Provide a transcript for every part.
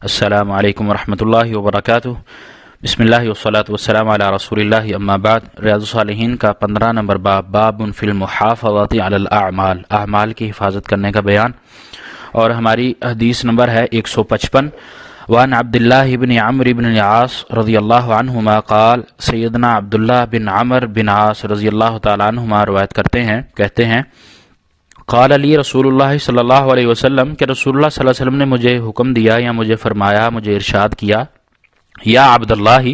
السلام علیکم ورحمۃ اللہ وبرکاتہ۔ بسم اللہ والصلاۃ والسلام علی رسول اللہ، اما بعد۔ ریاض الصالحین کا 15 نمبر باب فی المحافظۃ علی الاعمال، اعمال کی حفاظت کرنے کا بیان، اور ہماری حدیث نمبر ہے 155۔ وعن عبداللہ بن عمرو بن العاص رضی اللہ عنہما قال، سیدنا عبداللہ بن عمر بن عاص رضی اللہ تعالیٰ عنہما روایت کہتے ہیں قال علی رسول اللہ صلی اللہ علیہ وسلم، کہ رسول اللہ صلی اللہ علیہ وسلم نے مجھے حکم دیا یا مجھے فرمایا، مجھے ارشاد کیا، یا عبداللہ،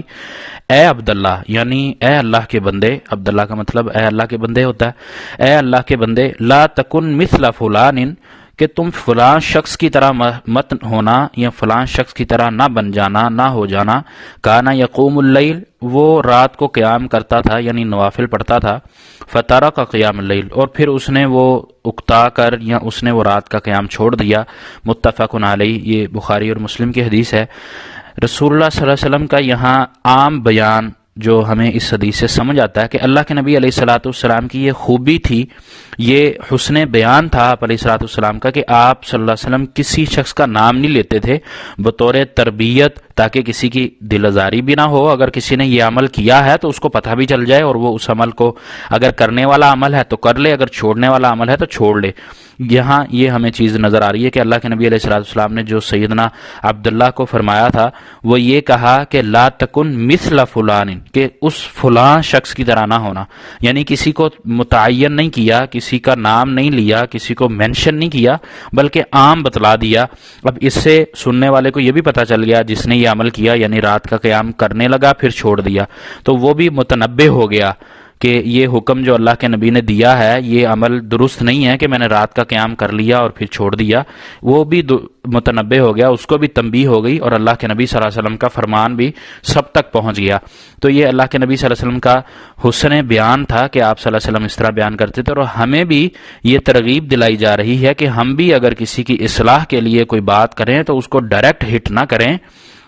اے عبداللہ، یعنی اے اللہ کے بندے۔ عبداللہ کا مطلب اے اللہ کے بندے ہوتا ہے۔ اے اللہ کے بندے، لا تکن مثل فلان، کہ تم فلاں شخص کی طرح مت ہونا، یا فلاں شخص کی طرح نہ بن جانا، نہ ہو جانا۔ کانا یقوم اللیل، وہ رات کو قیام کرتا تھا، یعنی نوافل پڑھتا تھا۔ فترک قیام اللیل، اور پھر اس نے وہ اکتا کر یا اس نے وہ رات کا قیام چھوڑ دیا۔ متفق علیہ، یہ بخاری اور مسلم کی حدیث ہے۔ رسول اللہ صلی اللہ علیہ وسلم کا یہاں عام بیان جو ہمیں اس حدیث سے سمجھ آتا ہے کہ اللہ کے نبی علیہ الصلاۃ والسلام کی یہ خوبی تھی، یہ حسن بیان تھا آپ علیہ الصلاۃ والسلام کا، کہ آپ صلی اللہ علیہ وسلم کسی شخص کا نام نہیں لیتے تھے بطور تربیت، تاکہ کسی کی دل آزاری بھی نہ ہو۔ اگر کسی نے یہ عمل کیا ہے تو اس کو پتہ بھی چل جائے، اور وہ اس عمل کو اگر کرنے والا عمل ہے تو کر لے، اگر چھوڑنے والا عمل ہے تو چھوڑ لے۔ یہاں یہ ہمیں چیز نظر آ رہی ہے کہ اللہ کے نبی علیہ الصلوۃ والسلام نے جو سیدنا عبداللہ کو فرمایا تھا، وہ یہ کہا کہ لا تکن مثل فلان، کہ اس فلاں شخص کی طرح نہ ہونا، یعنی کسی کو متعین نہیں کیا، کسی کا نام نہیں لیا، کسی کو مینشن نہیں کیا، بلکہ عام بتلا دیا۔ اب اس سے سننے والے کو یہ بھی پتہ چل گیا، جس نے یہ عمل کیا یعنی رات کا قیام کرنے لگا پھر چھوڑ دیا، تو وہ بھی متنبہ ہو گیا کہ یہ حکم جو اللہ کے نبی نے دیا ہے، یہ عمل درست نہیں ہے کہ میں نے رات کا قیام کر لیا اور پھر چھوڑ دیا۔ وہ بھی متنبہ ہو گیا، اس کو بھی تنبیہ ہو گئی، اور اللہ کے نبی صلی اللہ علیہ وسلم کا فرمان بھی سب تک پہنچ گیا۔ تو یہ اللہ کے نبی صلی اللہ علیہ وسلم کا حسن بیان تھا کہ آپ صلی اللہ علیہ وسلم اس طرح بیان کرتے تھے، اور ہمیں بھی یہ ترغیب دلائی جا رہی ہے کہ ہم بھی اگر کسی کی اصلاح کے لیے کوئی بات کریں تو اس کو ڈائریکٹ ہٹ نہ کریں،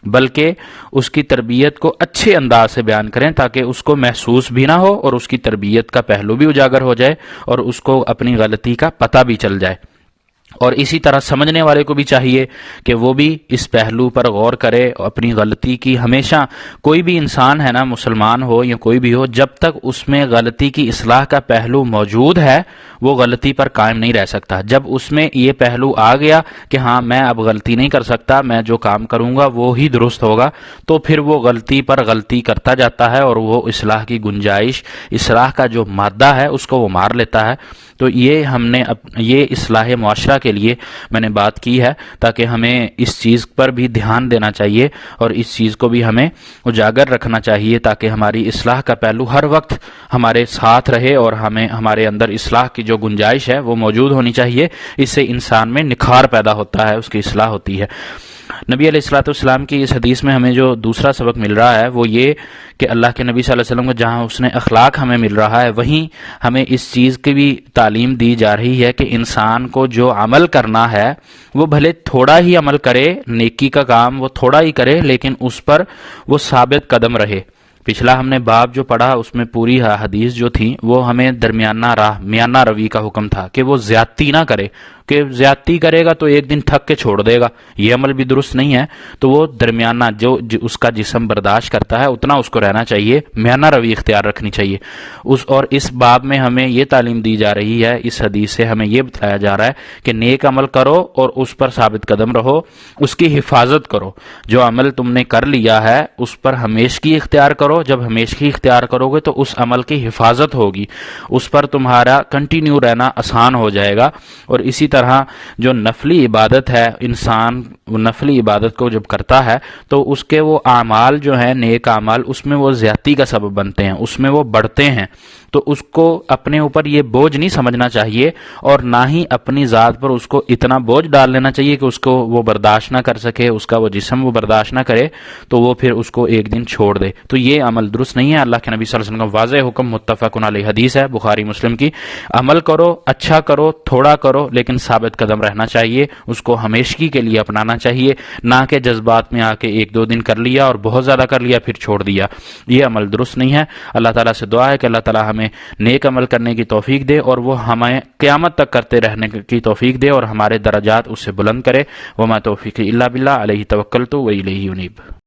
بلکہ اس کی تربیت کو اچھے انداز سے بیان کریں، تاکہ اس کو محسوس بھی نہ ہو اور اس کی تربیت کا پہلو بھی اجاگر ہو جائے اور اس کو اپنی غلطی کا پتہ بھی چل جائے۔ اور اسی طرح سمجھنے والے کو بھی چاہیے کہ وہ بھی اس پہلو پر غور کرے، اپنی غلطی کی ہمیشہ، کوئی بھی انسان ہے نا، مسلمان ہو یا کوئی بھی ہو، جب تک اس میں غلطی کی اصلاح کا پہلو موجود ہے وہ غلطی پر قائم نہیں رہ سکتا۔ جب اس میں یہ پہلو آ گیا کہ ہاں میں اب غلطی نہیں کر سکتا، میں جو کام کروں گا وہ ہی درست ہوگا، تو پھر وہ غلطی پر غلطی کرتا جاتا ہے، اور وہ اصلاح کی گنجائش، اصلاح کا جو مادہ ہے اس کو وہ مار لیتا ہے۔ تو یہ ہم نے یہ اصلاح معاشرہ کے لیے میں نے بات کی ہے، تاکہ ہمیں اس چیز پر بھی دھیان دینا چاہیے اور اس چیز کو بھی ہمیں اجاگر رکھنا چاہیے، تاکہ ہماری اصلاح کا پہلو ہر وقت ہمارے ساتھ رہے، اور ہمارے اندر اصلاح کی جو گنجائش ہے وہ موجود ہونی چاہیے۔ اس سے انسان میں نکھار پیدا ہوتا ہے، اس کی اصلاح ہوتی ہے۔ نبی علیہ الصلوۃ والسلام کی اس حدیث میں ہمیں جو دوسرا سبق مل رہا ہے وہ یہ کہ اللہ کے نبی صلی اللہ علیہ وسلم کو جہاں اس نے اخلاق ہمیں مل رہا ہے، وہیں ہمیں اس چیز کی بھی تعلیم دی جا رہی ہے کہ انسان کو جو عمل کرنا ہے وہ بھلے تھوڑا ہی عمل کرے، نیکی کا کام وہ تھوڑا ہی کرے، لیکن اس پر وہ ثابت قدم رہے۔ پچھلا ہم نے باب جو پڑھا اس میں پوری حدیث جو تھی وہ ہمیں درمیانہ راہ، میانہ روی کا حکم تھا کہ وہ زیادتی نہ کرے، کہ زیادتی کرے گا تو ایک دن تھک کے چھوڑ دے گا، یہ عمل بھی درست نہیں ہے۔ تو وہ درمیانہ جو اس کا جسم برداشت کرتا ہے اتنا اس کو رہنا چاہیے، میانہ روی اختیار رکھنی چاہیے۔ اور اس باب میں ہمیں یہ تعلیم دی جا رہی ہے، اس حدیث سے ہمیں یہ بتایا جا رہا ہے کہ نیک عمل کرو اور اس پر ثابت قدم رہو، اس کی حفاظت کرو۔ جو عمل تم نے کر لیا ہے اس پر ہمیشگی اختیار کرو، جب ہمیشگی اختیار کرو گے تو اس عمل کی حفاظت ہوگی، اس پر تمہارا کنٹینیو رہنا آسان ہو جائے گا۔ اور اسی طرح جو نفلی عبادت ہے، انسان نفلی عبادت کو جب کرتا ہے تو اس کے وہ اعمال جو ہیں، نیک اعمال، اس میں وہ زیادتی کا سبب بنتے ہیں، اس میں وہ بڑھتے ہیں۔ تو اس کو اپنے اوپر یہ بوجھ نہیں سمجھنا چاہیے، اور نہ ہی اپنی ذات پر اس کو اتنا بوجھ ڈال لینا چاہیے کہ اس کو وہ برداشت نہ کر سکے، اس کا وہ جسم وہ برداشت نہ کرے، تو وہ پھر اس کو ایک دن چھوڑ دے۔ تو یہ عمل درست نہیں ہے۔ اللہ کے نبی صلی اللہ علیہ وسلم کا واضح حکم، متفق علیہ حدیث ہے بخاری مسلم کی، عمل کرو، اچھا کرو، تھوڑا کرو، لیکن ثابت قدم رہنا چاہیے، اس کو ہمیشگی کے لیے اپنانا چاہیے، نہ کہ جذبات میں آ کے ایک دو دن کر لیا اور بہت زیادہ کر لیا پھر چھوڑ دیا۔ یہ عمل درست نہیں ہے۔ اللہ تعالیٰ سے دعا ہے کہ اللہ تعالیٰ ہمیں ہمیں نیک عمل کرنے کی توفیق دے اور وہ ہمیں قیامت تک کرتے رہنے کی توفیق دے اور ہمارے درجات اس سے بلند کرے۔ وما توفیقی الا باللہ علیہ توکلت و الیہ انیب۔